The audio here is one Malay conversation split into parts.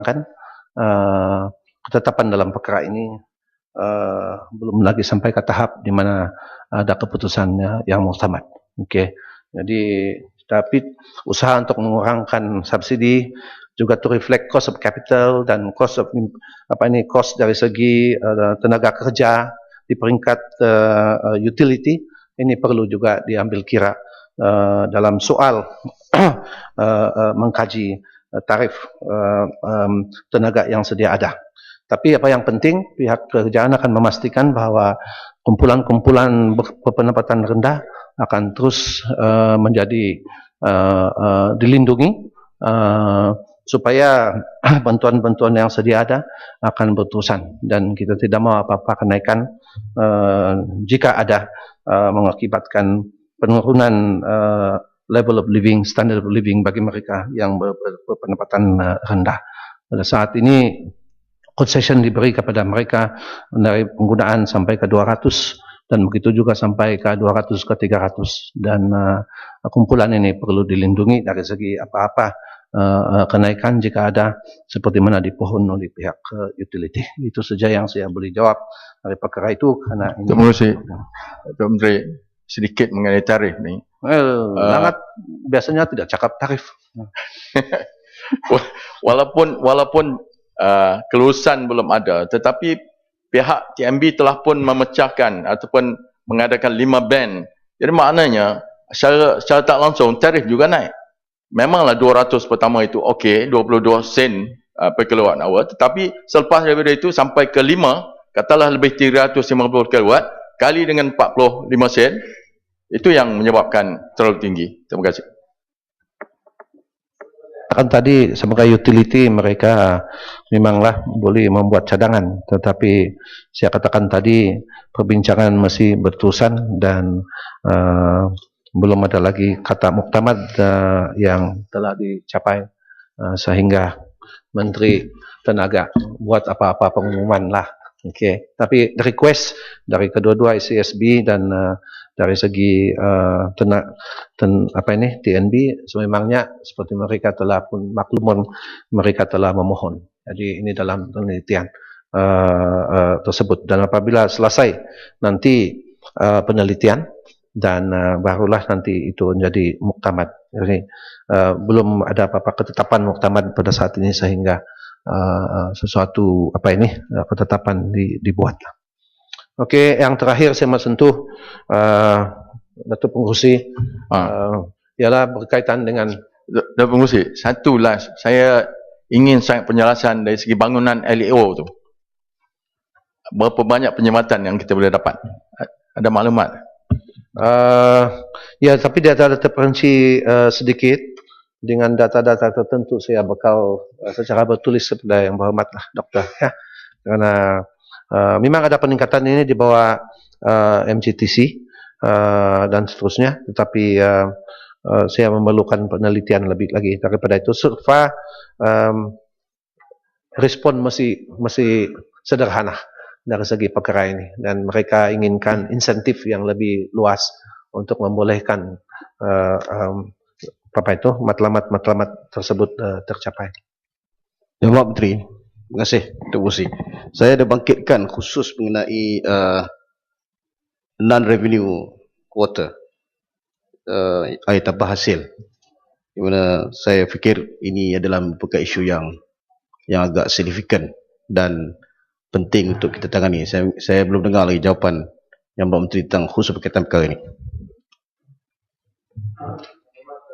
kan ketetapan dalam perkara ini belum lagi sampai ke tahap di mana ada keputusannya yang muktamad. Okey. Jadi tapi usaha untuk mengurangkan subsidi juga to reflect cost of capital dan cost of cost dari segi tenaga kerja di peringkat utility ini perlu juga diambil kira dalam soal mengkaji tarif tenaga yang sedia ada. Tapi apa yang penting, pihak kerajaan akan memastikan bahawa kumpulan-kumpulan berpendapatan rendah akan terus menjadi dilindungi supaya bantuan-bantuan yang sedia ada akan berterusan dan kita tidak mahu apa-apa kenaikan jika ada mengakibatkan penurunan level of living, standard of living bagi mereka yang berpendapatan rendah. Pada saat ini concession diberi kepada mereka dari penggunaan sampai ke 200 dan begitu juga sampai ke 200 ke 300 dan kumpulan ini perlu dilindungi dari segi apa-apa kenaikan jika ada seperti mana dipohon oleh pihak utility. Itu saja yang saya boleh jawab dari perkara itu karena ini. Terima kasih Tuan Menteri, sedikit mengenai tarif ni. Sangat biasanya tidak cakap tarif. Walaupun kelulusan belum ada, tetapi pihak TNB telah pun memecahkan ataupun mengadakan 5 band. Jadi maknanya secara tak langsung tarif juga naik. Memanglah 200 pertama itu okey, 22 sen per kilowatt hour, tetapi selepas daripada itu sampai ke 5, katalah lebih 350 kilowatt kali dengan 45 sen, itu yang menyebabkan terlalu tinggi. Terima kasih. Kan tadi sebagai utility mereka memanglah boleh membuat cadangan, tetapi saya katakan tadi perbincangan masih berterusan dan belum ada lagi kata muktamad yang telah dicapai sehingga Menteri Tenaga buat apa-apa pengumuman lah. Okey, tapi request dari kedua-dua ICSB dan dari segi TNB sememangnya seperti mereka telah pun maklum mereka telah memohon. Jadi ini dalam penelitian tersebut dan apabila selesai nanti penelitian dan barulah nanti itu menjadi muktamad. Jadi belum ada apa-apa ketetapan muktamad pada saat ini sehingga sesuatu ketetapan dibuat. Okey, yang terakhir saya mau sentuh Datuk Pengerusi ialah berkaitan dengan Datuk Pengerusi, satu last, saya ingin sangat penjelasan dari segi bangunan LEO tu. Berapa banyak penyematan yang kita boleh dapat? Ada maklumat? Ya, tapi data terperinci sedikit dengan data-data tertentu saya bakal secara bertulis kepada yang berhormatlah doktor ya. Kerana memang ada peningkatan ini di bawah MCTC dan seterusnya, tetapi saya memerlukan penelitian lebih lagi daripada itu. Surfa respon masih sederhana dari segi perkara ini dan mereka inginkan insentif yang lebih luas untuk membolehkan matlamat tersebut tercapai. Jawab Menteri. Terima kasih Datuk Pengerusi. Saya ada bangkitkan khusus mengenai non-revenue quota, air tambah hasil, di mana saya fikir ini adalah merupakan isu yang agak signifikan dan penting untuk kita tangani. Saya belum dengar lagi jawapan yang Pak Menteri tentang khusus berkaitan perkara ini.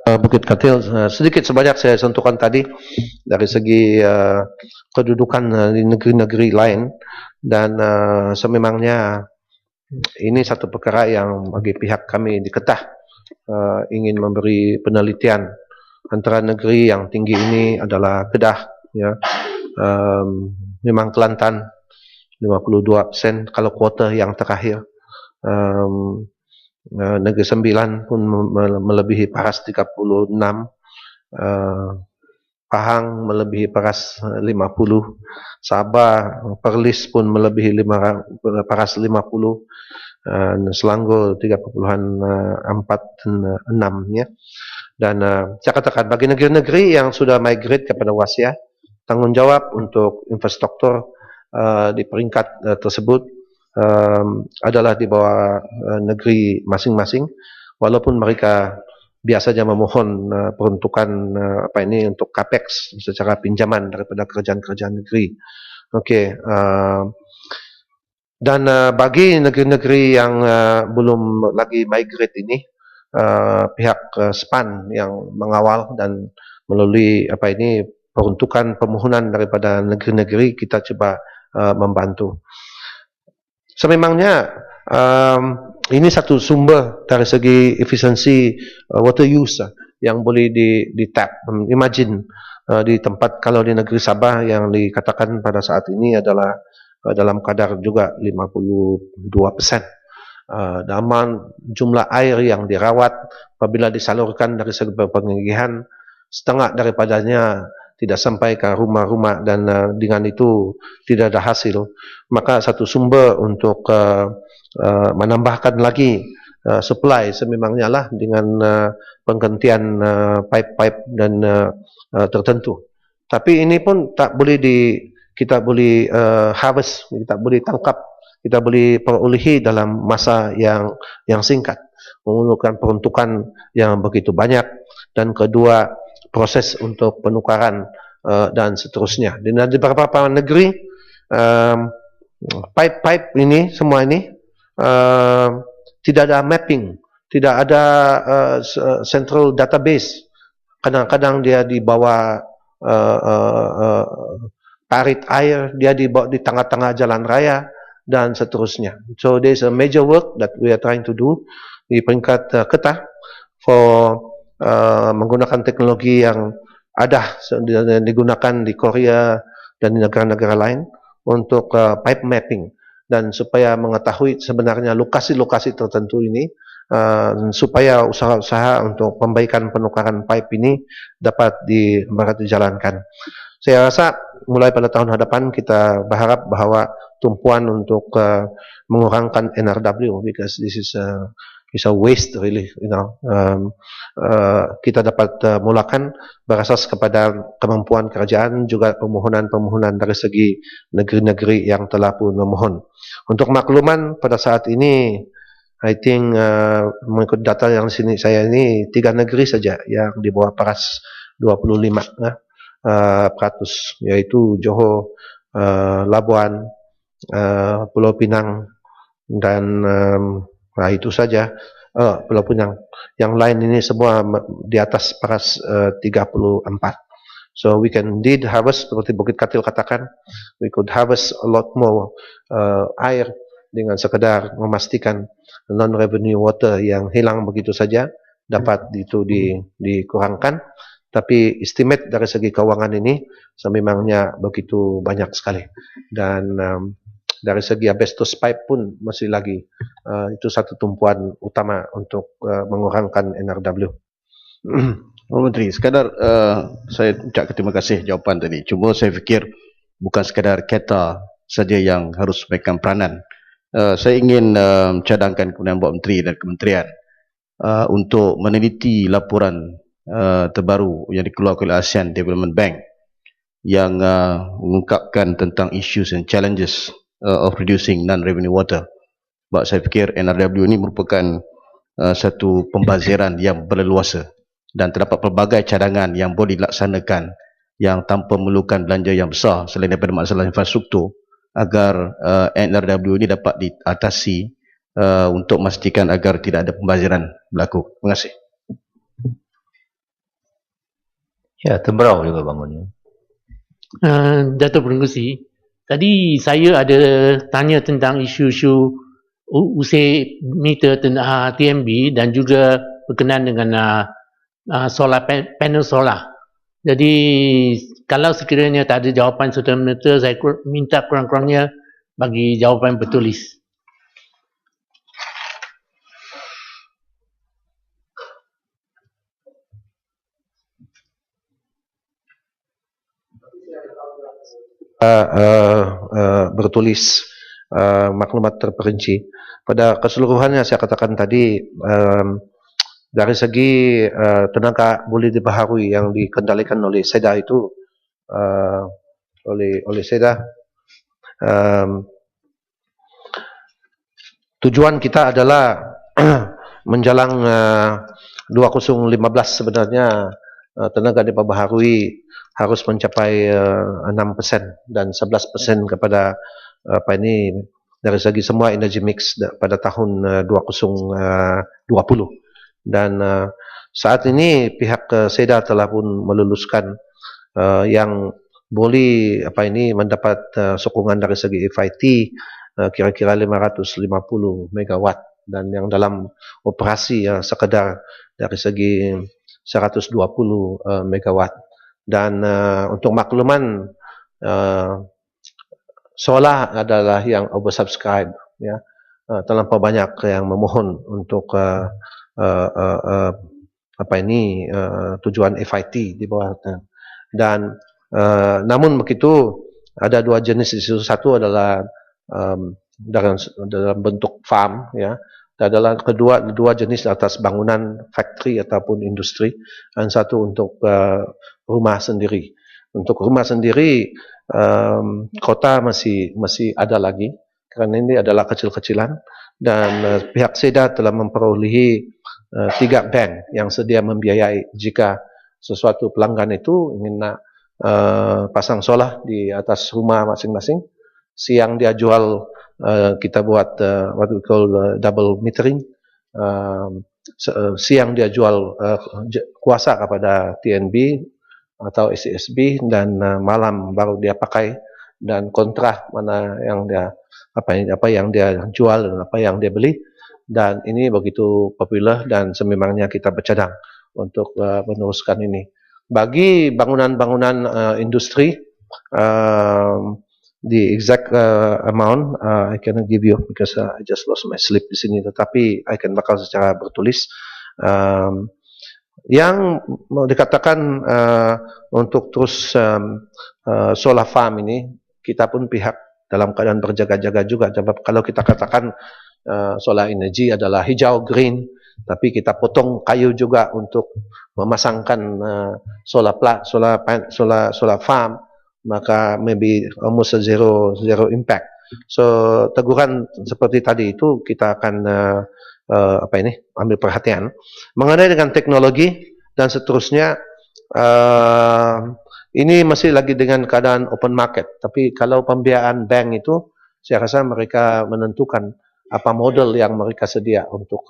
Bukit Katil sedikit sebanyak saya sentuhkan tadi dari segi kedudukan di negeri-negeri lain dan sememangnya ini satu perkara yang bagi pihak kami di Kedah ingin memberi penelitian antara negeri yang tinggi ini adalah Kedah ya. Memang Kelantan 52% kalau kuota yang terakhir. Negeri Sembilan pun melebihi paras 36, Pahang melebihi paras 50, Sabah Perlis pun melebihi paras 50, Selangor 3,46 ya. Dan saya katakan bagi negeri-negeri yang sudah migrate kepada wasia tanggungjawab untuk infrastruktur di peringkat tersebut adalah di bawah negeri masing-masing, walaupun mereka biasanya memohon peruntukan untuk capex secara pinjaman daripada kerajaan-kerajaan negeri. Okey, dan bagi negeri-negeri yang belum lagi migrate ini, pihak SPAN yang mengawal dan melalui peruntukan permohonan daripada negeri-negeri, kita cuba membantu. Sememangnya ini satu sumber dari segi efisiensi water use yang boleh di tap. Imagine di tempat, kalau di negeri Sabah yang dikatakan pada saat ini adalah dalam kadar juga 52%. Dalam jumlah air yang dirawat apabila disalurkan dari segi penggigihan, setengah daripadanya tidak sampai ke rumah-rumah dan dengan itu tidak ada hasil. Maka satu sumber untuk menambahkan lagi supply sememangnya lah dengan penggantian pipe-pipe dan tertentu. Tapi ini pun tak boleh kita boleh harvest, kita boleh tangkap, kita boleh perolehi dalam masa yang singkat, memerlukan peruntukan yang begitu banyak, dan kedua proses untuk penukaran dan seterusnya. Dan di beberapa negeri pipe-pipe ini semua ini tidak ada mapping, tidak ada central database. Kadang-kadang dia di bawah parit air, dia dibawa di tengah-tengah jalan raya dan seterusnya. So there's a major work that we are trying to do di peringkat Kedah for menggunakan teknologi yang ada digunakan di Korea dan di negara-negara lain untuk pipe mapping, dan supaya mengetahui sebenarnya lokasi-lokasi tertentu ini, supaya usaha-usaha untuk perbaikan penukaran pipe ini dapat dijalankan. Saya rasa mulai pada tahun hadapan kita berharap bahawa tumpuan untuk mengurangkan NRW, because this is a waste really, kita dapat mulakan berasas kepada kemampuan kerajaan, juga permohonan-permohonan dari segi negeri-negeri yang telah pun memohon. Untuk makluman, pada saat ini I think mengikut data yang sini saya ini 3 negeri saja yang di bawah paras 25 peratus, yaitu Johor, Labuan, Pulau Pinang, dan itu saja. Pulau Pinang. Yang lain ini semua di atas paras 34. So we can indeed harvest, seperti Bukit Katil katakan, we could harvest a lot more air dengan sekadar memastikan non-revenue water yang hilang begitu saja dapat itu dikurangkan. Tapi estimate dari segi kewangan ini sememangnya begitu banyak sekali, dan dari segi asbestos pipe pun masih lagi itu satu tumpuan utama untuk mengurangkan NRW. Menteri, sekadar saya ucapkan terima kasih jawapan tadi. Cuma saya fikir bukan sekadar KETA saja yang harus memberikan peranan. Saya ingin cadangkan kepada Mbak Menteri dan Kementerian untuk meneliti laporan terbaru yang dikeluarkan oleh ASEAN Development Bank yang mengungkapkan tentang issues and challenges of reducing non-revenue water. Sebab saya fikir NRW ini merupakan satu pembaziran yang berleluasa, dan terdapat pelbagai cadangan yang boleh dilaksanakan yang tanpa memerlukan belanja yang besar selain daripada masalah infrastruktur, agar NRW ini dapat diatasi untuk memastikan agar tidak ada pembaziran berlaku. Terima kasih. Ya, Tembrau juga bangunnya. Dato' Perengkusi, tadi saya ada tanya tentang isu-isu usai meter TMB dan juga berkenaan dengan solar panel solar. Jadi kalau sekiranya tak ada jawapan serta-merta, saya minta kurang-kurangnya bagi jawapan bertulis. Bertulis maklumat terperinci. Pada keseluruhannya saya katakan tadi, dari segi tenaga boleh dibaharui yang dikendalikan oleh SEDA itu oleh SEDA. Tujuan kita adalah menjelang 2015 sebenarnya tenaga diperbaharui harus mencapai 6% dan 11% kepada dari segi semua energy mix pada tahun 2020. Dan saat ini pihak SEDA telah pun meluluskan yang boleh mendapat sokongan dari segi FIT kira-kira 550 megawatt, dan yang dalam operasi sekedar dari segi 120 megawatt. Dan untuk makluman, solar adalah yang oversubscribe, ya. Terlampau banyak yang memohon untuk tujuan FIT di bawahnya. Dan namun begitu ada dua jenis di situ. Satu adalah dalam bentuk farm, ya. Adalah dua jenis atas bangunan factory ataupun industri, dan satu untuk rumah sendiri. Untuk rumah sendiri kota masih ada lagi, karena ini adalah kecil-kecilan, dan pihak SEDA telah memperolehi 3 bank yang sedia membiayai jika sesuatu pelanggan itu ingin nak pasang solar di atas rumah masing-masing. Siang dia jual, kita buat what we call double metering. Siang dia jual kuasa kepada TNB atau SESB, dan malam baru dia pakai, dan kontra mana yang dia apa yang dia jual dan apa yang dia beli. Dan ini begitu popular, dan sememangnya kita bercadang untuk meneruskan ini. Bagi bangunan-bangunan industri, the exact amount I cannot give you because I just lost my slip di sini, tetapi I can bakal secara bertulis. Yang mau dikatakan untuk terus solar farm ini, kita pun pihak dalam keadaan berjaga-jaga juga. Sebab kalau kita katakan solar energy adalah hijau, green, tapi kita potong kayu juga untuk memasangkan solar farm, maka maybe almost zero impact. So teguran seperti tadi itu kita akan ambil perhatian mengenai dengan teknologi dan seterusnya. Ini masih lagi dengan keadaan open market, tapi kalau pembiayaan bank itu saya rasa mereka menentukan apa model yang mereka sedia untuk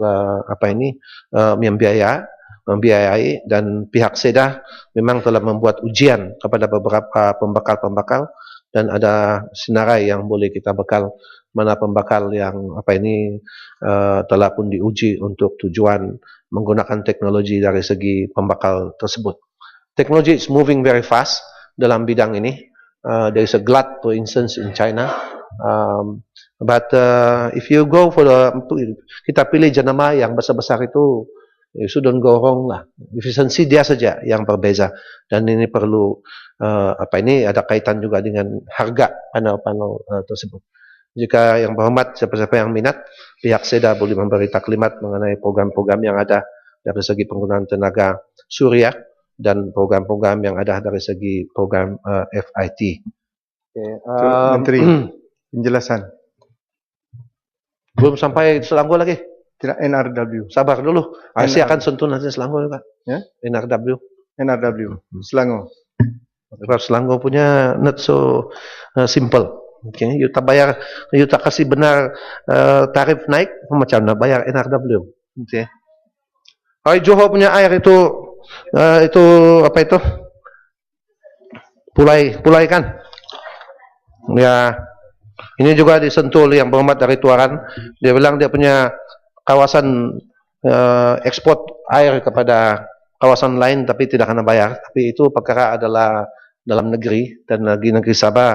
membiayai, dan pihak SEDA memang telah membuat ujian kepada beberapa pembakal-pembakal, dan ada senarai yang boleh kita bekal, mana pembakal yang telah pun diuji untuk tujuan menggunakan teknologi dari segi pembakal tersebut. Teknologi is moving very fast dalam bidang ini. There is a glut, for instance, in China. But if you go for kita pilih jenama yang besar-besar itu, you shouldn't go wrong lah. Efisiensi dia saja yang berbeza, dan ini perlu ada kaitan juga dengan harga panel-panel tersebut. Jika yang berhormat, siapa-siapa yang minat, pihak SEDA boleh memberi taklimat mengenai program-program yang ada dari segi penggunaan tenaga surya dan program-program yang ada dari segi program FIT. Menteri, penjelasan. Belum sampai Selangor lagi. Tidak, NRW. Sabar dulu. Saya akan sentuh nanti Selangor juga. Ya? NRW. Selangor. Selangor punya not so simple. Okay, you tak kasih benar tarif naik, macam nak bayar NRW. Okay. Johor punya air itu apa itu? Pulai kan? Ya, ini juga disentuh oleh yang berhormat dari Tuaran. Dia bilang dia punya kawasan ekspor air kepada kawasan lain, tapi tidak kena bayar. Tapi itu perkara adalah dalam negeri, dan negeri Sabah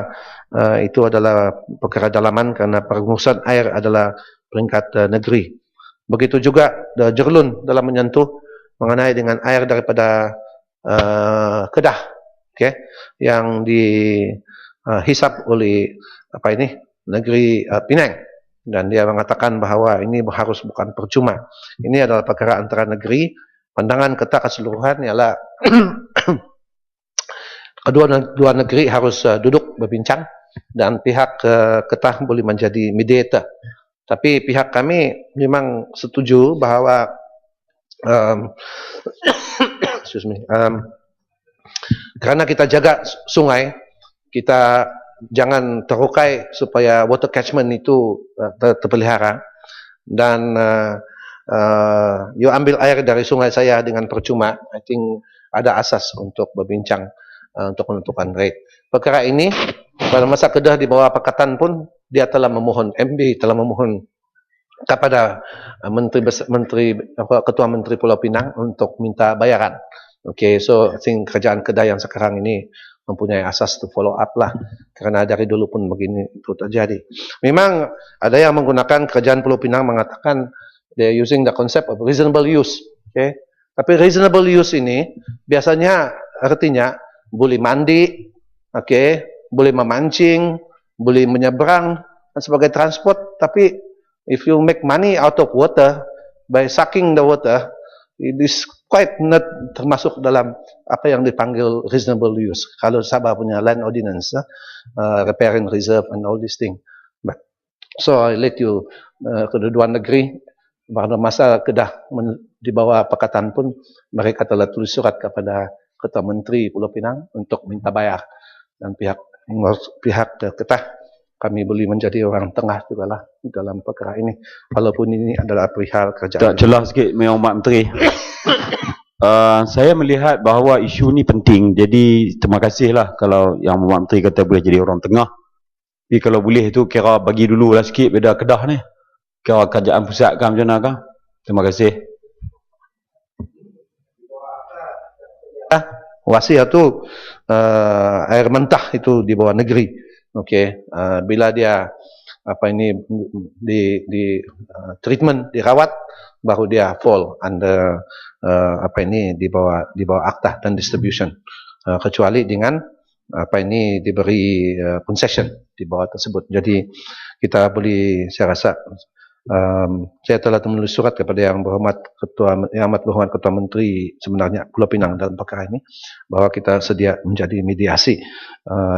itu adalah perkara dalaman, karena pengurusan air adalah peringkat negeri. Begitu juga Jerlun dalam menyentuh mengenai dengan air daripada Kedah, okay, yang dihisap oleh negeri Penang, dan dia mengatakan bahawa ini harus bukan percuma. Ini adalah perkara antara negeri. Pandangan kita keseluruhan ialah kedua negeri harus duduk berbincang dan pihak Kedah boleh menjadi mediator. Tapi pihak kami memang setuju bahawa excuse me, kerana kita jaga sungai, kita jangan terukai supaya water catchment itu terpelihara, dan you ambil air dari sungai saya dengan percuma. I think ada asas untuk berbincang untuk menentukan rate. Perkara ini pada masa Kedah di bawah Pakatan pun dia telah memohon, MB telah memohon kepada Ketua Menteri Pulau Pinang untuk minta bayaran. Okay, so I think kerajaan Kedah yang sekarang ini mempunyai asas to follow up lah, kerana dari dulu pun begini itu terjadi. Memang ada yang menggunakan, kerajaan Pulau Pinang mengatakan they using the concept of reasonable use. Okay, tapi reasonable use ini biasanya artinya boleh mandi, okay, boleh memancing, boleh menyeberang dan sebagai transport. Tapi if you make money out of water by sucking the water, it is quite not termasuk dalam apa yang dipanggil reasonable use. Kalau Sabah punya land ordinance, riparian reserve and all these things. But so I let you kedua-dua negeri pada masa Kedah di bawah Pakatan pun mereka telah tulis surat kepada Ketua Menteri Pulau Pinang untuk minta bayar, dan pihak Kedah kami boleh menjadi orang tengah juga lah dalam perkara ini, walaupun ini adalah perihal kerajaan. Tak jelas sikit Yang Amat Menteri. Saya melihat bahawa isu ni penting, jadi terima kasihlah kalau Yang Amat Menteri kata boleh jadi orang tengah. Tapi kalau boleh tu kira bagi dululah sikit beda Kedah ni, kira kerajaan pusat kan macam mana kan. Terima kasih. Wasiat tu air mentah itu di bawah negeri. Okey, bila dia di treatment, dirawat, baru dia fall under di bawah akta dan distribution, kecuali dengan diberi concession di bawah tersebut. Jadi kita boleh, saya rasa saya telah menulis surat kepada Yang Amat Berhormat Ketua Menteri sebenarnya Pulau Pinang dalam perkara ini, bahawa kita sedia menjadi mediasi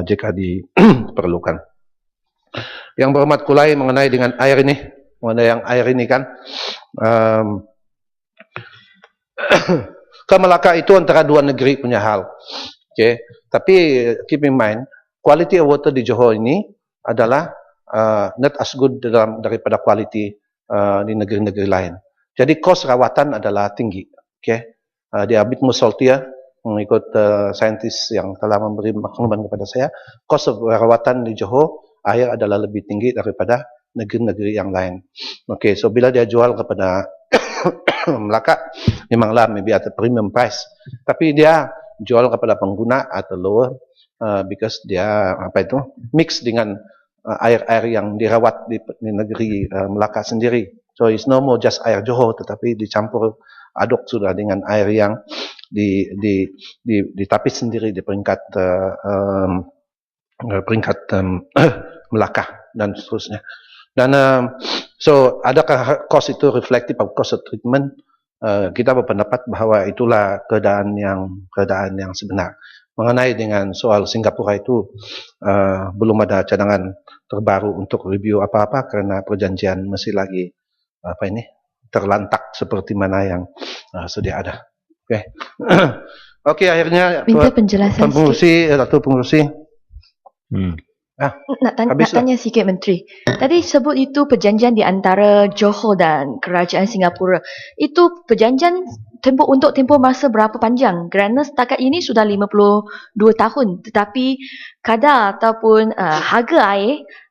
jika diperlukan. Yang Berhormat Kulai mengenai dengan air ini, kan, ke Melaka itu antara dua negeri punya hal. Okay. Tapi keep in mind, quality of water di Johor ini adalah not as good daripada quality di negeri-negeri lain. Jadi kos rawatan adalah tinggi. Okay. Dia a bit more saltier, mengikut saintis yang telah memberi makluman kepada saya. Kos rawatan di Johor air adalah lebih tinggi daripada negeri-negeri yang lain. Okay, so bila dia jual kepada Melaka, memanglah maybe at a premium price. Tapi dia jual kepada pengguna atau lower because dia mix dengan air-air yang dirawat di negeri Melaka sendiri. So it's no more just air Johor, tetapi dicampur aduk sudah dengan air yang ditapis sendiri di peringkat Melaka dan seterusnya. Dan so adakah cost itu reflective of cost of treatment? Kita berpendapat bahawa itulah keadaan yang sebenar. Mengenai dengan soal Singapura itu, belum ada cadangan terbaru untuk review apa-apa kerana perjanjian masih lagi terlantak seperti mana yang sedia ada. Okey. Okey, akhirnya minta penjelasan pengurusi, Datuk Pengurusi. Nak tanya sikit Menteri. Tadi sebut itu perjanjian di antara Johor dan Kerajaan Singapura. Itu perjanjian untuk tempoh masa berapa panjang? Kerana setakat ini sudah 52 tahun. Tetapi kadar ataupun harga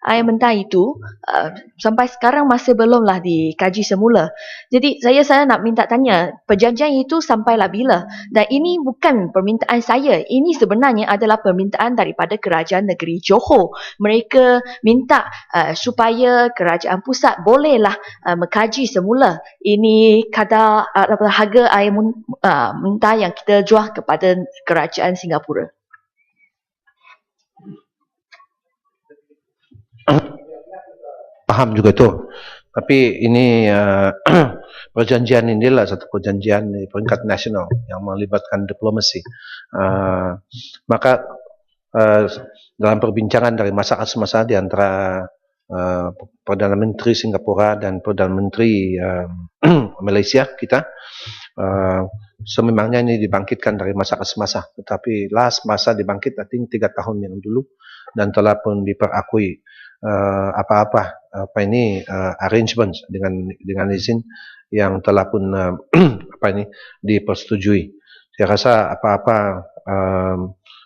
air mentah itu sampai sekarang masih belumlah dikaji semula. Jadi saya nak minta tanya, perjanjian itu sampailah bila? Dan ini bukan permintaan saya. Ini sebenarnya adalah permintaan daripada Kerajaan Negeri Johor. Mereka minta supaya kerajaan pusat bolehlah mengkaji semula ini kadar harga air mentah yang kita jual kepada Kerajaan Singapura. Paham juga tu. Tapi ini perjanjian inilah satu perjanjian di peringkat nasional yang melibatkan diplomasi. Maka dalam perbincangan dari masa ke semasa di antara Perdana Menteri Singapura dan Perdana Menteri Malaysia kita, sememangnya ini dibangkitkan dari masa ke semasa, tetapi last masa dibangkit I think 3 tahun yang dulu, dan telah pun diperakui arrangement dengan izin yang telah pun dipersetujui. Saya rasa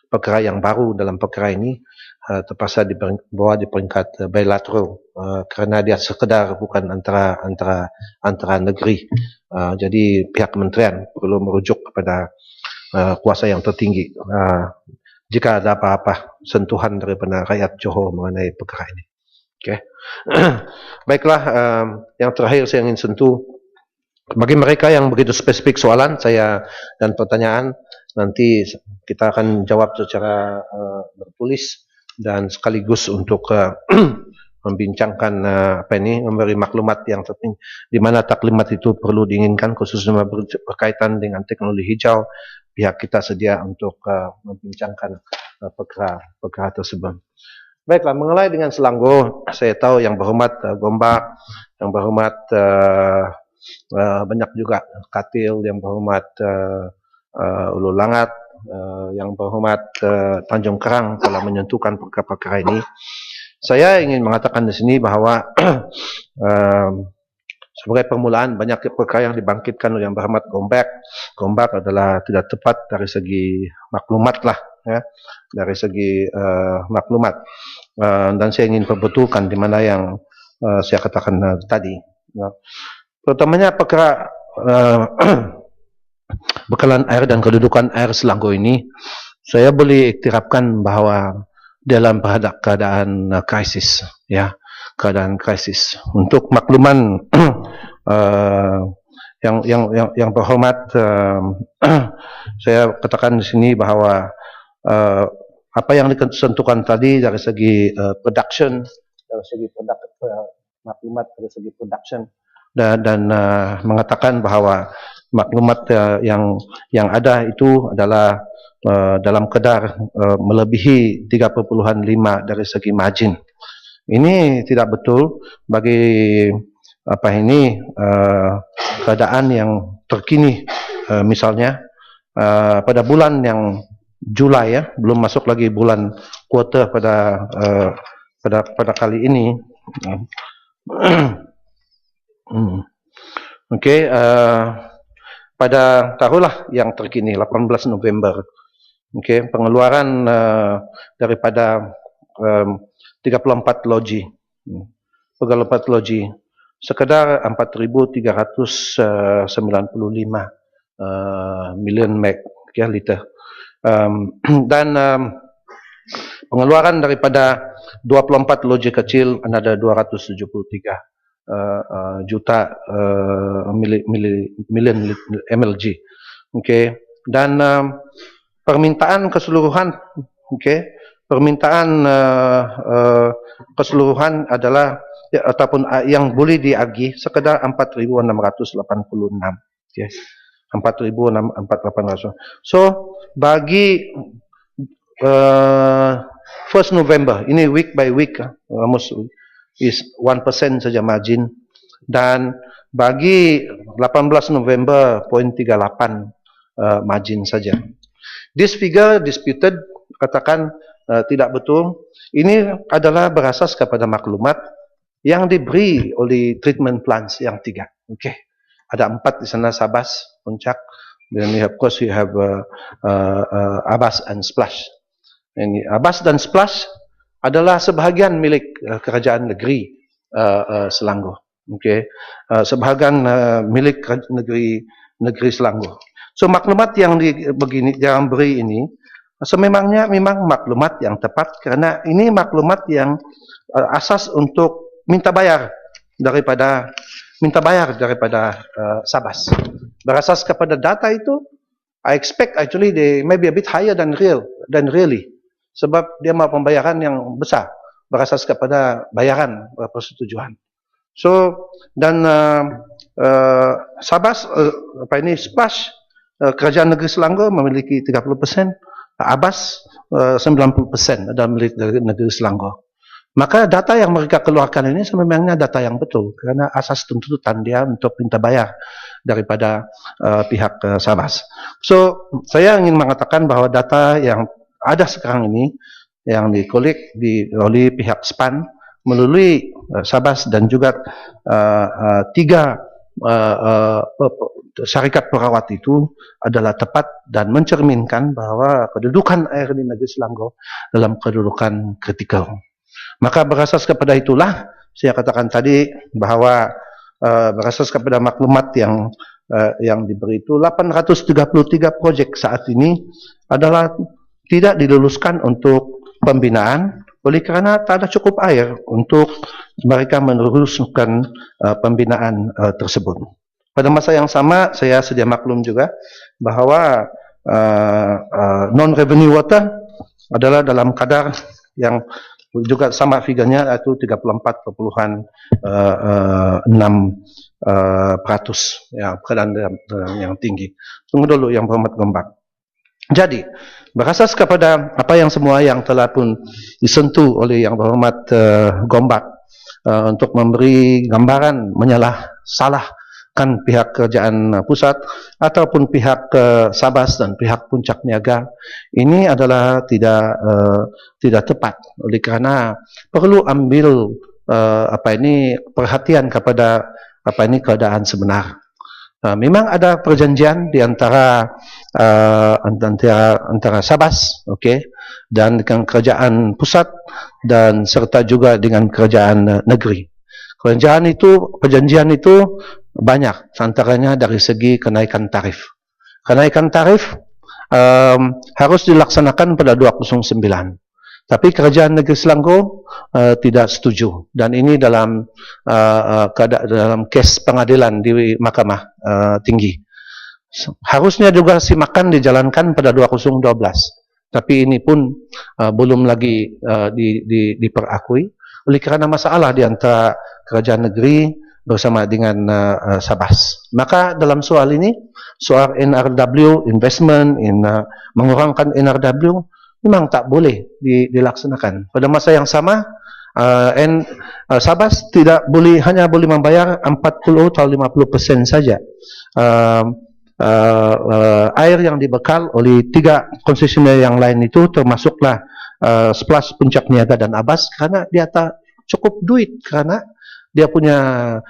perkara yang baru dalam perkara ini terpaksa dibawa di peringkat bilateral, kerana dia sekedar bukan antara negeri. Jadi pihak kementerian perlu merujuk kepada kuasa yang tertinggi jika ada apa-apa sentuhan daripada rakyat Johor mengenai perkara ini. Okay. Baiklah, yang terakhir saya ingin sentuh, bagi mereka yang begitu spesifik soalan saya dan pertanyaan, nanti kita akan jawab secara bertulis dan sekaligus untuk membincangkan memberi maklumat yang terpenting, di mana taklimat itu perlu diinginkan, khususnya berkaitan dengan teknologi hijau. Pihak kita sedia untuk membincangkan perkara tersebut. Baiklah, mengenai dengan Selangor, saya tahu yang berhormat Gombak, yang berhormat banyak juga Katil, yang berhormat Ulu Langat, yang berhormat Tanjung Kerang telah menyentuhkan perkara-perkara ini. Saya ingin mengatakan di sini bahawa sebagai permulaan banyak perkara yang dibangkitkan oleh yang berhormat Gombak adalah tidak tepat dari segi maklumat lah, ya, dari segi maklumat, dan saya ingin perbetulkan di mana yang saya katakan tadi. Terutamanya perkara bekalan air dan kedudukan air Selangor ini, saya boleh iktirafkan bahawa dalam keadaan krisis, ya, keadaan krisis. Untuk makluman yang berhormat, saya katakan di sini bahawa apa yang disentuhkan tadi dari segi production, dari segi maklumat dari segi production, dan mengatakan bahawa maklumat yang ada itu adalah dalam kadar melebihi 3.5 dari segi margin. Ini tidak betul bagi keadaan yang terkini. Misalnya pada bulan yang Julai, ya, belum masuk lagi bulan kuarter pada kali ini. Okey, pada taruhlah yang terkini 18 November. Okey, pengeluaran daripada 34 loji. 34 loji sekedar 4,395 million liter. Dan pengeluaran daripada 24 loji kecil ada 273 juta million mlg. Okey, dan permintaan keseluruhan, permintaan keseluruhan adalah ataupun yang boleh diagih sekedar 4,686. Okey, 4,486. So bagi 1 November ini week by week, almost is 1% saja margin, dan bagi 18 November 0.38 margin saja. This figure disputed, katakan tidak betul. Ini adalah berasas kepada maklumat yang diberi oleh treatment plants yang 3. Okey, ada 4 di sana, Sabas, Puncak, dan of course we have Abas and Splash. Ini Abas dan Splash adalah sebahagian milik kerajaan negeri Selangor. Okey, sebahagian milik negeri Selangor. So maklumat yang beri ini sememangnya memang maklumat yang tepat, kerana ini maklumat yang asas untuk minta bayar daripada Sabas. Berasas kepada data itu, I expect actually they may be a bit higher than really, sebab dia mau pembayaran yang besar berasas kepada bayaran persetujuan. So dan Sabas Splash, kerajaan negeri Selangor memiliki 30%, Abas 90% adalah milik dari negeri Selangor. Maka data yang mereka keluarkan ini sebenarnya data yang betul, karena asas tuntutan dia untuk minta bayar daripada pihak Sabas. So, saya ingin mengatakan bahwa data yang ada sekarang ini yang dikolik oleh pihak SPAN melalui Sabas dan juga 3 syarikat perawat itu adalah tepat dan mencerminkan bahwa kedudukan air di negeri Selangor dalam kedudukan kritikal. Maka berasas kepada itulah saya katakan tadi bahwa berasas kepada maklumat yang diberi itu 833 proyek saat ini adalah tidak diluluskan untuk pembinaan oleh kerana tak ada cukup air untuk mereka meneruskan pembinaan tersebut. Pada masa yang sama saya sedia maklum juga bahwa non-revenue water adalah dalam kadar yang juga sama figurnya yaitu 34,6% ya, keadaan yang tinggi. Tunggu dulu yang berhormat Gombak. Jadi berasas kepada apa yang semua yang telah pun disentuh oleh yang berhormat Gombak untuk memberi gambaran salahkan pihak kerajaan pusat ataupun pihak Sabas dan pihak Puncak Niaga, ini adalah tidak tepat oleh kerana perlu ambil perhatian kepada keadaan sebenar. Memang ada perjanjian di antara Sabas, dan dengan kerajaan pusat dan serta juga dengan kerajaan negeri. Perjanjian itu banyak, antaranya dari segi kenaikan tarif. Kenaikan tarif harus dilaksanakan pada 209. Tapi kerajaan negeri Selangor tidak setuju, dan ini dalam kes pengadilan di Mahkamah Tinggi. Harusnya juga simakan dijalankan pada 2012, tapi ini pun belum lagi diperakui oleh kerana masalah di antara kerajaan negeri bersama dengan Sabas. Maka dalam soal ini, soal NRW, investment, mengurangkan NRW, memang tak boleh dilaksanakan. Pada masa yang sama, Sabas hanya boleh membayar 40 atau 50% saja air yang dibekal oleh 3 konsesioner yang lain itu, termasuklah Splash, Puncak Niaga dan Abas, kerana dia tak cukup duit, kerana dia punya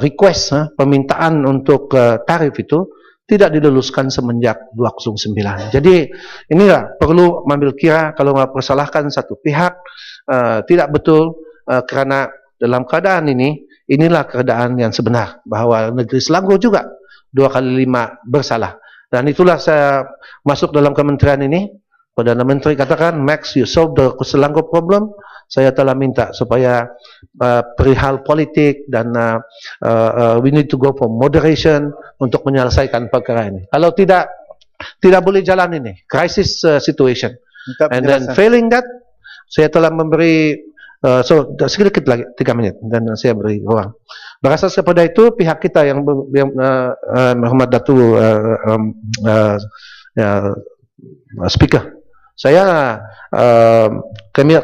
request, permintaan untuk tarif itu tidak diluluskan semenjak 209. Jadi inilah perlu mengambil kira kalau mempersalahkan satu pihak tidak betul, kerana dalam keadaan inilah keadaan yang sebenar, bahawa negeri Selangor juga 2 kali 5 bersalah. Dan itulah saya masuk dalam kementerian ini. Perdana Menteri katakan, Max, you solve the Selangor problem. Saya telah minta supaya perihal politik dan we need to go for moderation untuk menyelesaikan perkara ini. Kalau tidak boleh jalan ini, crisis situation. And then failing that, saya telah memberi sedikit lagi 3 minit dan saya beri ruang. Berasas kepada itu, pihak kita yang Muhammad Datu speaker,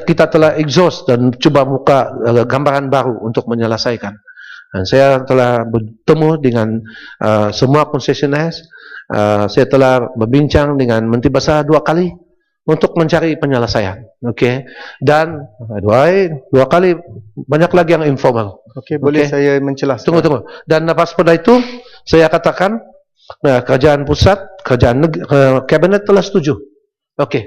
kita telah exhaust dan cuba buka gambaran baru untuk menyelesaikan. Dan saya telah bertemu dengan semua konsesioner. Saya telah berbincang dengan Menteri Besar 2 kali untuk mencari penyelesaian. Dan 2 kali, banyak lagi yang informal. Boleh saya menjelaskan? Tunggu. Dan lepas pada itu, saya katakan kerajaan pusat, kerajaan kabinet telah setuju.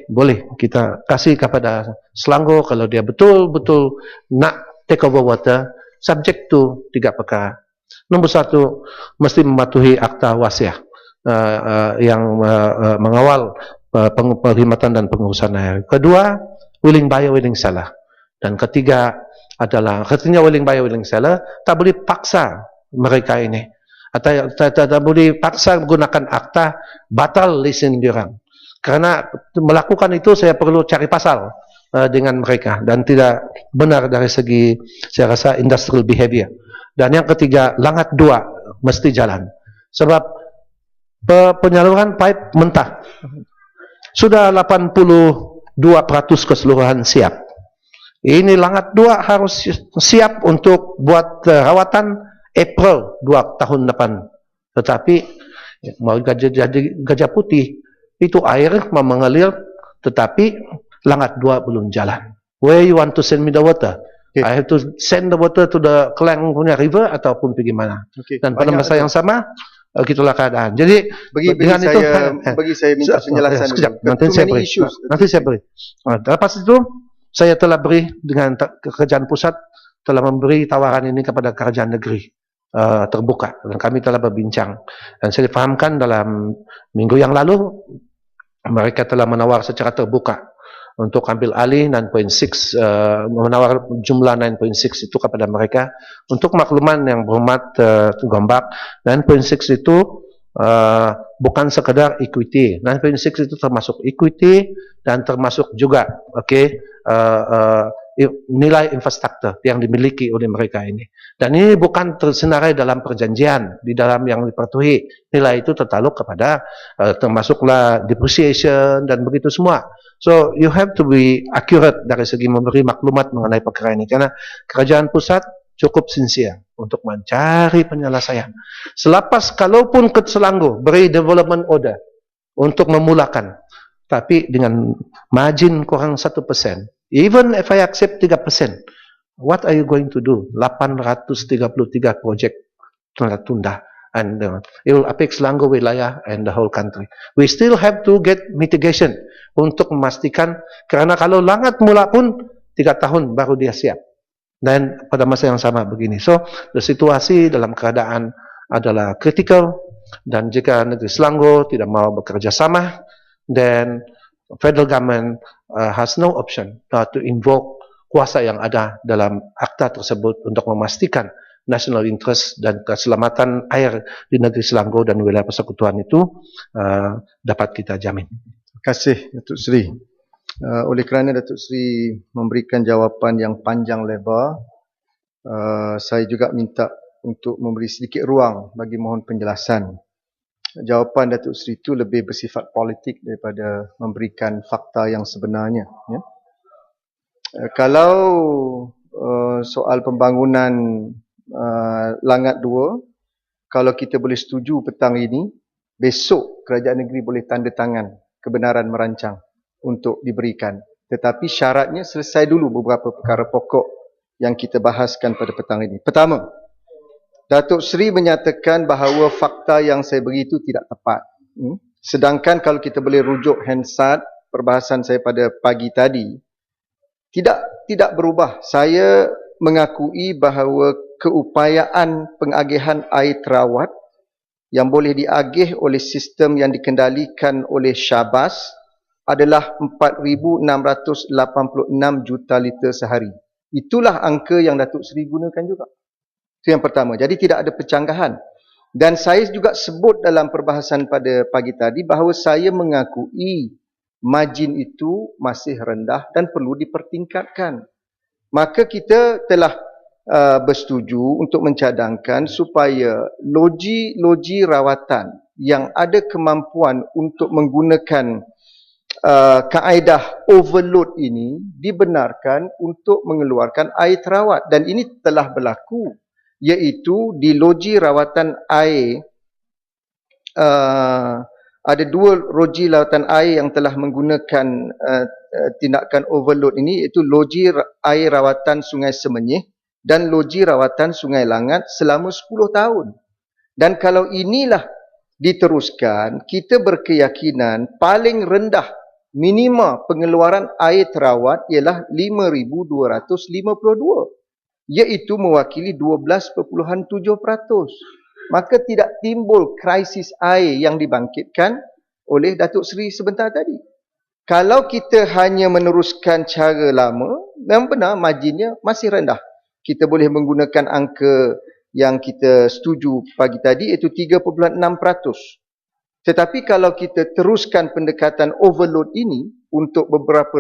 Boleh kita kasih kepada Selangor kalau dia betul-betul nak take over water, subject to 3 perkara. Nombor 1, mesti mematuhi akta wasiat yang mengawal perkhidmatan dan pengurusan air. Kedua, willing buyer, willing seller. Dan ketiga adalah, artinya willing buyer, willing seller, tak boleh paksa mereka ini. Atau tak boleh paksa menggunakan akta, batal lesen diorang. Kerana melakukan itu saya perlu cari pasal dengan mereka dan tidak benar dari segi saya rasa industrial behavior. Dan yang ketiga, Langat 2 mesti jalan. Sebab penyaluran pipe mentah sudah 82% keseluruhan siap. Ini Langat 2 harus siap untuk buat rawatan April 2 tahun depan. Tetapi mau gajah putih itu air mau mengalir, tetapi Langat 2 belum jalan. Where you want to send me the water? Okay. I have to send the water to the Klang punya river ataupun pergi mana. Okay. Dan pada masa yang sama gitulah keadaan. Jadi bagi saya minta penjelasan dulu. Nanti saya beri. Lepas itu saya telah beri dengan kerajaan pusat telah memberi tawaran ini kepada kerajaan negeri terbuka, dan kami telah berbincang, dan saya difahamkan dalam minggu yang lalu mereka telah menawar secara terbuka untuk ambil alih 9.6 menawar jumlah 9.6 itu kepada mereka. Untuk makluman yang berhormat Gombak, 9.6 itu bukan sekadar equity. 9.6 itu termasuk equity dan termasuk juga nilai infrastruktur yang dimiliki oleh mereka ini. Dan ini bukan tersenarai dalam perjanjian, di dalam yang dipatuhi. Nilai itu tertaluk kepada termasuklah depreciation dan begitu semua. So you have to be accurate dari segi memberi maklumat mengenai perkara ini, karena kerajaan pusat cukup sincere untuk mencari penyelesaian. Selepas kalaupun ke Selangor beri development order untuk memulakan, tapi dengan margin kurang 1%, even if I accept 3%, what are you going to do? 833 projek tunda, and it will affect Selangor wilayah and the whole country. We still have to get mitigation untuk memastikan, karena kalau Langat mula pun 3 tahun baru dia siap. Dan pada masa yang sama begini. So, situasi dalam keadaan adalah critical, dan jika negeri Selangor tidak mau bekerja sama, then federal government has no option to invoke kuasa yang ada dalam akta tersebut untuk memastikan national interest dan keselamatan air di negeri Selangor dan wilayah persekutuan itu dapat kita jamin. Terima kasih Datuk Seri. Oleh kerana Datuk Seri memberikan jawapan yang panjang lebar, saya juga minta untuk memberi sedikit ruang bagi mohon penjelasan. Jawapan Datuk Seri itu lebih bersifat politik daripada memberikan fakta yang sebenarnya. Ya. Kalau soal pembangunan Langat 2, kalau kita boleh setuju petang ini, besok kerajaan negeri boleh tanda tangan kebenaran merancang untuk diberikan. Tetapi syaratnya selesai dulu beberapa perkara pokok yang kita bahaskan pada petang ini. Pertama, Datuk Seri menyatakan bahawa fakta yang saya beri itu tidak tepat. Sedangkan kalau kita boleh rujuk Hansard, perbahasan saya pada pagi tadi, tidak berubah. Saya mengakui bahawa keupayaan pengagihan air terawat yang boleh diagih oleh sistem yang dikendalikan oleh Syabas adalah 4,686 juta liter sehari. Itulah angka yang Datuk Seri gunakan juga. Itu yang pertama. Jadi tidak ada pencanggahan. Dan saya juga sebut dalam perbahasan pada pagi tadi bahawa saya mengakui margin itu masih rendah dan perlu dipertingkatkan. Maka kita telah bersetuju untuk mencadangkan supaya loji rawatan yang ada kemampuan untuk menggunakan kaedah overload ini dibenarkan untuk mengeluarkan air terawat, dan ini telah berlaku, iaitu di loji rawatan air ada 2 loji rawatan air yang telah menggunakan tindakan overload ini, iaitu loji air rawatan Sungai Semenyih dan loji rawatan Sungai Langat selama 10 tahun. Dan kalau inilah diteruskan, kita berkeyakinan paling rendah minima pengeluaran air terawat ialah 5,252, iaitu mewakili 12.7%. Maka tidak timbul krisis air yang dibangkitkan oleh Datuk Seri sebentar tadi. Kalau kita hanya meneruskan cara lama, memang benar marginnya masih rendah. Kita boleh menggunakan angka yang kita setuju pagi tadi, iaitu 3.6%. Tetapi kalau kita teruskan pendekatan overload ini untuk beberapa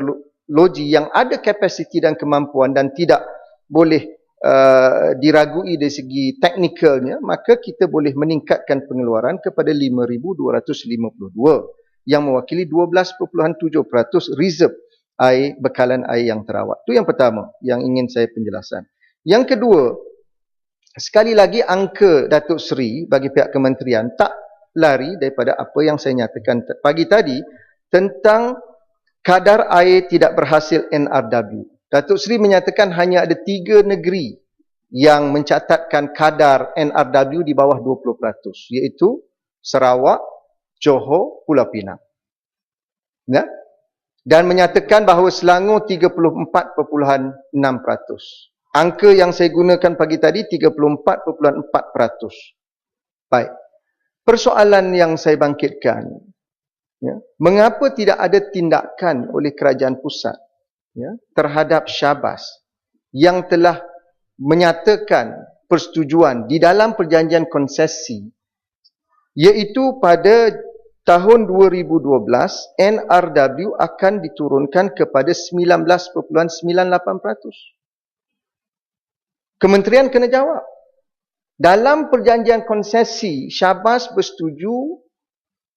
loji yang ada kapasiti dan kemampuan dan tidak boleh diragui dari segi teknikalnya, maka kita boleh meningkatkan pengeluaran kepada 5,252. yang mewakili 12.7% reserve air, bekalan air yang terawat. Itu yang pertama yang ingin saya penjelasan. Yang kedua, sekali lagi angka Datuk Seri bagi pihak kementerian tak lari daripada apa yang saya nyatakan pagi tadi tentang kadar air tidak berhasil NRW. Datuk Seri menyatakan hanya ada 3 negeri yang mencatatkan kadar NRW di bawah 20%, iaitu Sarawak, Johor, Pulau Pinang. Ya? Dan menyatakan bahawa Selangor 34.6%. Angka yang saya gunakan pagi tadi 34.4%. Baik. Persoalan yang saya bangkitkan, ya, mengapa tidak ada tindakan oleh kerajaan pusat, ya, terhadap Syabas yang telah menyatakan persetujuan di dalam perjanjian konsesi, iaitu pada tahun 2012 NRW akan diturunkan kepada 19.98%. Kementerian kena jawab. Dalam perjanjian konsesi, Syabas bersetuju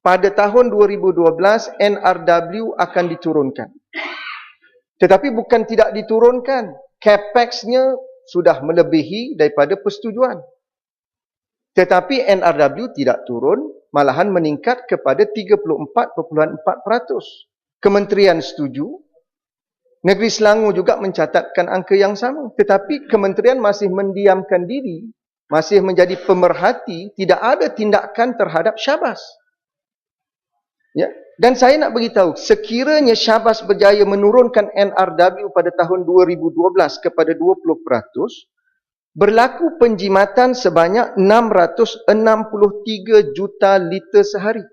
pada tahun 2012 NRW akan diturunkan. Tetapi bukan tidak diturunkan. Capex-nya sudah melebihi daripada persetujuan. Tetapi NRW tidak turun, malahan meningkat kepada 34.4%. Kementerian setuju. Negeri Selangor juga mencatatkan angka yang sama. Tetapi kementerian masih mendiamkan diri, masih menjadi pemerhati, tidak ada tindakan terhadap Syabas. Ya. Dan saya nak beritahu, sekiranya Syabas berjaya menurunkan NRW pada tahun 2012 kepada 20%, berlaku penjimatan sebanyak 663 juta liter sehari.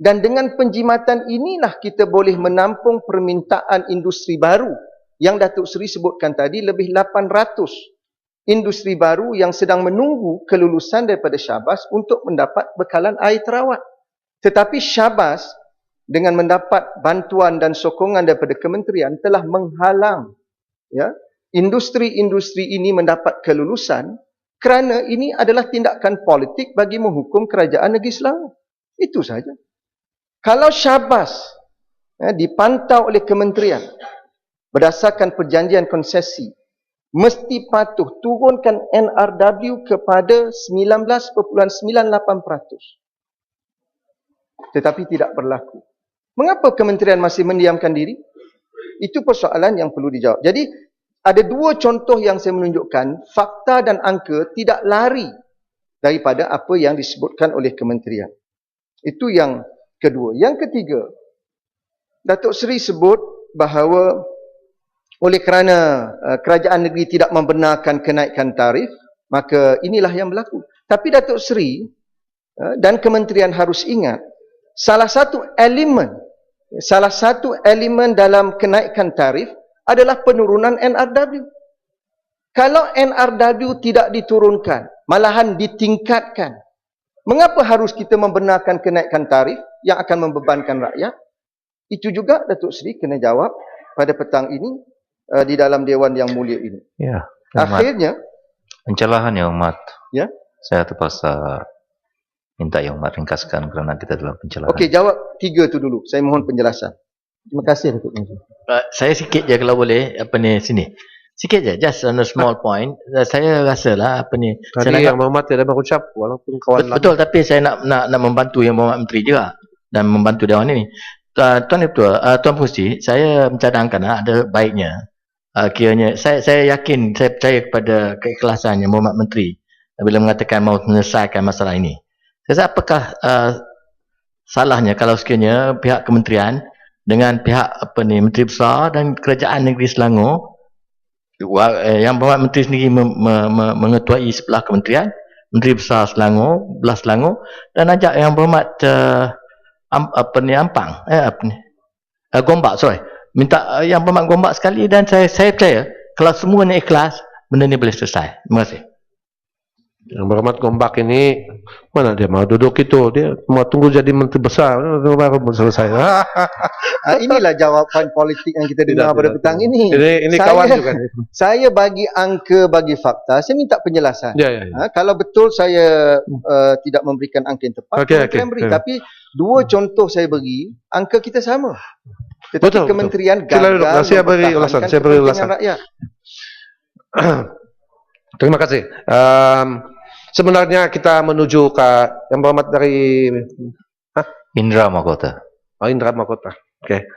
Dan dengan penjimatan inilah kita boleh menampung permintaan industri baru yang Datuk Seri sebutkan tadi, lebih 800 industri baru yang sedang menunggu kelulusan daripada Syabas untuk mendapat bekalan air terawat. Tetapi Syabas dengan mendapat bantuan dan sokongan daripada kementerian telah menghalang, ya, industri-industri ini mendapat kelulusan kerana ini adalah tindakan politik bagi menghukum kerajaan negeri Selangor. Itu saja. Kalau Syabas, ya, dipantau oleh kementerian berdasarkan perjanjian konsesi, mesti patuh turunkan NRW kepada 19.98%. Tetapi tidak berlaku. Mengapa kementerian masih mendiamkan diri? Itu persoalan yang perlu dijawab. Jadi, ada 2 contoh yang saya menunjukkan, fakta dan angka tidak lari daripada apa yang disebutkan oleh kementerian. Itu yang kedua. Yang ketiga, Datuk Seri sebut bahawa oleh kerana kerajaan negeri tidak membenarkan kenaikan tarif, maka inilah yang berlaku. Tapi Datuk Seri dan kementerian harus ingat, salah satu elemen dalam kenaikan tarif adalah penurunan NRW. Kalau NRW tidak diturunkan, malahan ditingkatkan, mengapa harus kita membenarkan kenaikan tarif yang akan membebankan rakyat? Itu juga Datuk Seri kena jawab pada petang ini di dalam Dewan Yang Mulia ini. Ya, akhirnya pencerahan Yang Hormat. Ya. Saya terpaksa minta Yang Hormat ringkaskan kerana kita dalam pencerahan. Okey, jawab 3 tu dulu. Saya mohon penjelasan. Terima kasih Datuk Menteri. Saya sikit je kalau boleh sini. Sikit je, just on a small point. Saya rasalah Tadi Yang Hormat tidak berucap walaupun kawan betul, tapi saya nak membantu Yang Hormat Menteri juga dan membantu Dewan ini. Tuan Pengerusi, saya mencadangkan ada baiknya kiranya saya yakin, saya percaya kepada keikhlasan Yang Hormat Menteri bila mengatakan mahu menyelesaikan masalah ini. Saya rasa apakah salahnya kalau sekiranya pihak kementerian dengan pihak Menteri Besar dan Kerajaan Negeri Selangor, Yang Berhormat Menteri sendiri mengetuai sebelah kementerian, Menteri Besar Selangor, belah Selangor, dan ajak Yang Berhormat Gombak, minta Yang Berhormat Gombak sekali, dan saya percaya kalau semuanya ikhlas, benda ni boleh selesai. Terima kasih. Yang berhormat Gombak ini, mana dia mau duduk itu? Dia mau tunggu jadi menteri besar, baru mau selesai. Inilah jawapan politik yang kita dengar pada petang ini. Ini kawan juga. Saya bagi angka, bagi fakta, saya minta penjelasan. Ya. Kalau betul saya tidak memberikan angka yang tepat, saya beri. Tapi dua contoh saya beri, angka kita sama. Tetapi betul, kementerian gagal mempertahankan kepentingan rakyat. Terima kasih. Sebenarnya kita menuju ke yang berhormat dari Indra Mahkota. Indra Mahkota. Oke.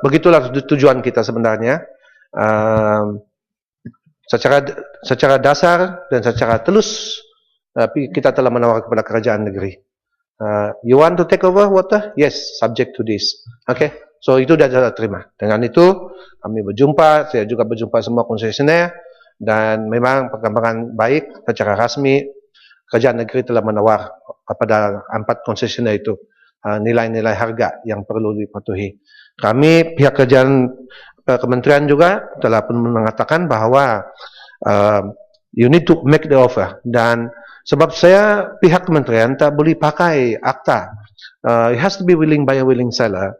Begitulah tujuan kita sebenarnya. Secara dasar dan secara telus kita telah menawarkan kepada kerajaan negeri. You want to take over water? Yes, subject to this. Okay. So itu dah terima. Dengan itu kami berjumpa, saya juga berjumpa semua konsesioner. Dan memang perkembangan baik secara rasmi kerajaan negeri telah menawar kepada 4 konsesioner itu nilai-nilai harga yang perlu dipatuhi. Kami pihak kerajaan kementerian juga telah pun mengatakan bahawa you need to make the offer, dan sebab saya pihak kementerian tak boleh pakai akta, it has to be willing buyer willing seller,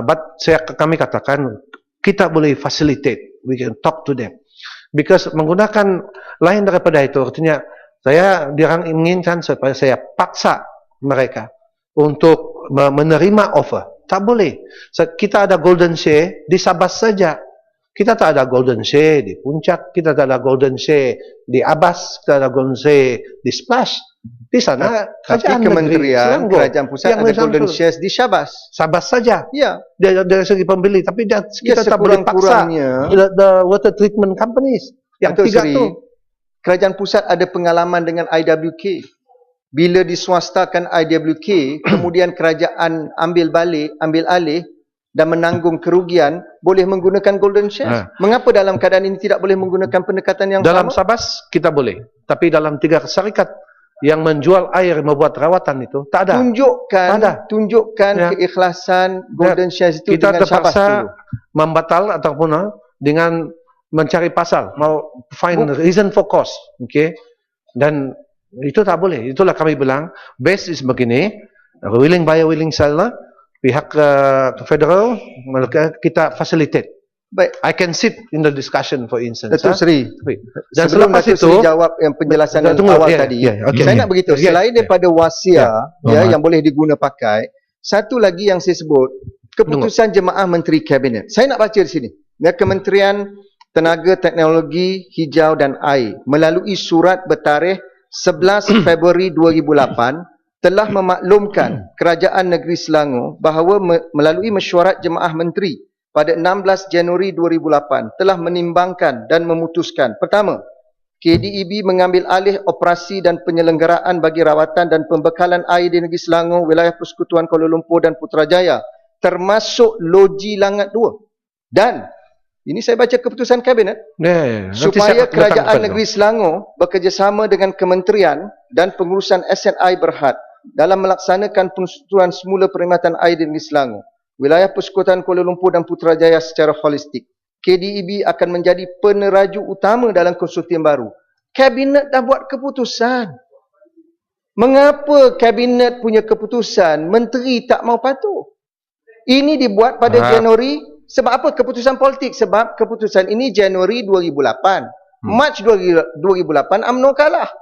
but kami katakan kita boleh facilitate, we can talk to them. Because menggunakan lain daripada itu, artinya diorang inginkan supaya saya paksa mereka untuk menerima offer. Tak boleh. Kita ada golden share di Sabas saja. Kita tak ada golden share di Puncak, kita tak ada golden share di Abas, kita ada golden share di Splash. Di sana kerajaan kementerian, kerajaan pusat ada golden shares di Sabas. Sabas saja. Ya. Dari segi pembeli, tapi kita tak boleh paksa the water treatment companies. Yang tiga tu. Kerajaan pusat ada pengalaman dengan IWK. Bila diswastakan IWK, kemudian kerajaan ambil alih dan menanggung kerugian, boleh menggunakan golden shares. Mengapa dalam keadaan ini tidak boleh menggunakan pendekatan yang dalam sama? Sabas kita boleh, tapi dalam 3 syarikat yang menjual air membuat rawatan itu tak ada. Tunjukkan keikhlasan golden shares itu kita dengan Sabas dulu. Kita terpaksa membatal ataupun dengan mencari pasal, mau find reason for cost, okay? Dan itu tak boleh. Itulah kami bilang base is begini, willing buyer willing seller, pihak federal kita facilitate. Baik, I can sit in the discussion for instance. Datuk Seri. Dan sebelum selepas Datuk Seri jawab yang penjelasan yang awal tadi, saya nak beritahu selain daripada wasiat yang boleh diguna pakai, satu lagi yang saya sebut, keputusan jemaah menteri kabinet. Saya nak baca di sini. Ya, Kementerian Tenaga Teknologi Hijau dan Air melalui surat bertarikh 11 Februari 2008 telah memaklumkan Kerajaan Negeri Selangor bahawa melalui mesyuarat jemaah menteri pada 16 Januari 2008 telah menimbangkan dan memutuskan, pertama, KDEB mengambil alih operasi dan penyelenggaraan bagi rawatan dan pembekalan air di Negeri Selangor, wilayah Persekutuan Kuala Lumpur dan Putrajaya, termasuk Loji Langat 2. Dan ini saya baca keputusan kabinet, supaya Kerajaan Negeri Selangor bekerjasama dengan kementerian dan pengurusan SNI Berhad dalam melaksanakan pensuturan semula perkhidmatan air di Negeri Selangor, wilayah Persekutuan Kuala Lumpur dan Putrajaya secara holistik. KDEB akan menjadi peneraju utama dalam konsortium baru. Kabinet dah buat keputusan. Mengapa kabinet punya keputusan, menteri tak mau patuh? Ini dibuat pada Januari. Sebab apa keputusan politik? Sebab keputusan ini Januari 2008. Mac 2008 UMNO kalah.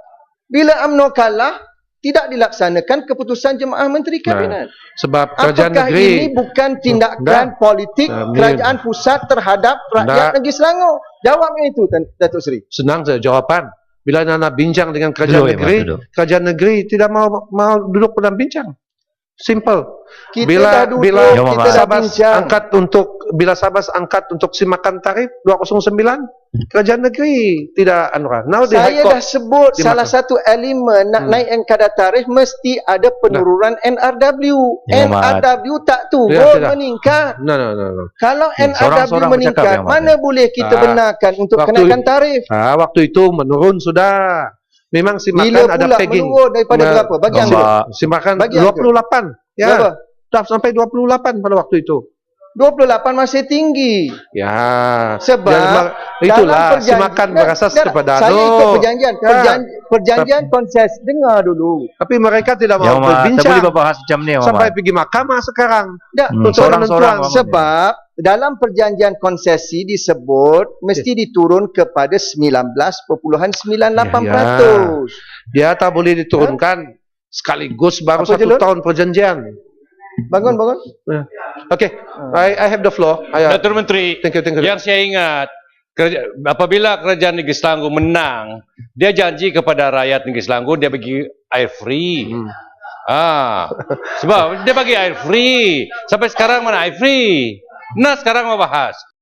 Bila UMNO kalah, tidak dilaksanakan keputusan jemaah menteri kabinet. Sebab kerajaan apakah negeri ini bukan tindakan politik kerajaan pusat terhadap rakyat negeri Selangor? Jawabnya itu, Datuk Seri. Senang saja jawapan. Bila nak bincang dengan kerajaan kerajaan negeri tidak mau duduk dalam bincang. Simple. Bila Sabas angkat untuk simakan tarif 209, kerajaan negeri tidak saya dah sebut salah satu elemen nak naikkan kadar tarif mesti ada penurunan NRW. NRW tak turun, meningkat. Kalau NRW meningkat, mana boleh kita benarkan untuk kenaikan tarif? Waktu itu menurun sudah. Memang simakan ada pegging. Menurun daripada berapa? Bagi angka. Simakan 28. Ya. Dah sampai 28 pada waktu itu. 28 masih tinggi. Ya. Sebab itulah simakan berasas kepada saya ikut anu. perjanjian konses. Dengar dulu. Tapi mereka tidak mau tak berbincang boleh bahas macam ni, sampai pergi mahkamah sekarang. Seorang-seorang, Sebab dalam perjanjian konsesi disebut mesti diturun kepada 19.98%. Dia tak boleh diturunkan sekaligus baru Apa 1 tahun perjanjian. Bangun. Okay, I have the floor. Datuk Menteri, Thank you. yang saya ingat, apabila kerajaan Negeri Selangor menang, dia janji kepada rakyat Negeri Selangor dia bagi air free. Sebab dia bagi air free. Sampai sekarang mana air free? Nah, sekarang mau bahas.